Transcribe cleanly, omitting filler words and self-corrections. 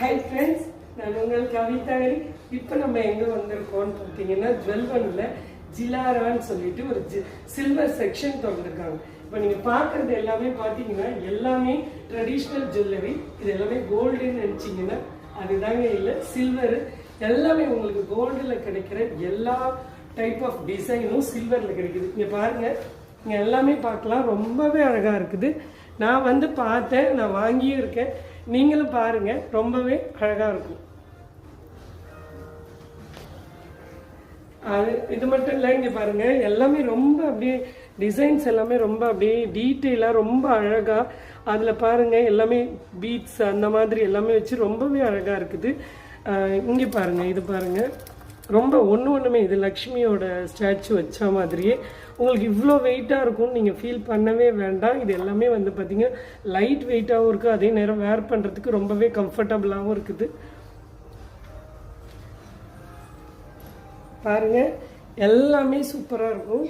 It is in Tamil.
ஹாய் ஃப்ரெண்ட்ஸ், நான் உங்கள் கவிதாரி. இப்போ நம்ம எங்கே வந்திருக்கோம்னு பார்த்தீங்கன்னா ஜுவல்வனில் ஜிலாரான்னு சொல்லிட்டு ஒரு சில்வர் செக்ஷன் திறந்துருக்காங்க. இப்போ நீங்கள் பார்க்குறது எல்லாமே பார்த்தீங்கன்னா எல்லாமே ட்ரெடிஷ்னல் ஜுவல்லரி. இது எல்லாமே கோல்டுன்னு நினச்சிங்கன்னா அதுதாங்க இல்லை, சில்வரு. எல்லாமே உங்களுக்கு கோல்டில் கிடைக்கிற எல்லா டைப் ஆஃப் டிசைனும் சில்வரில் கிடைக்குது. இங்கே பாருங்கள், இங்கே எல்லாமே பார்க்கலாம், ரொம்பவே அழகாக இருக்குது. நான் வந்து பார்த்தேன், நான் வாங்கியும் இருக்கேன். நீங்களும் பாருங்கள், ரொம்பவே அழகாக இருக்கும். அது இது மட்டும் இல்லை, இங்கே பாருங்கள், எல்லாமே ரொம்ப அப்படியே டிசைன்ஸ் எல்லாமே ரொம்ப அப்படியே டீட்டெயிலாக ரொம்ப அழகாக. அதில் பாருங்கள், எல்லாமே பீட்ஸ் அந்த மாதிரி எல்லாமே வச்சு ரொம்பவே அழகாக இருக்குது. இங்கே பாருங்கள், இது பாருங்கள், ரொம்ப ஒன்றுமே இது லக்ஷ்மியோட ஸ்டாச்சு வச்ச மாதிரியே உங்களுக்கு இவ்வளோ வெயிட்டாக இருக்கும்னு நீங்கள் ஃபீல் பண்ணவே வேண்டாம். இது எல்லாமே வந்து பார்த்தீங்கன்னா லைட் வெயிட்டாகவும் இருக்குது, அதே நேரம் வேர் பண்ணுறதுக்கு ரொம்பவே கம்ஃபர்டபுளாகவும் இருக்குது. பாருங்கள், எல்லாமே சூப்பராக இருக்கும்.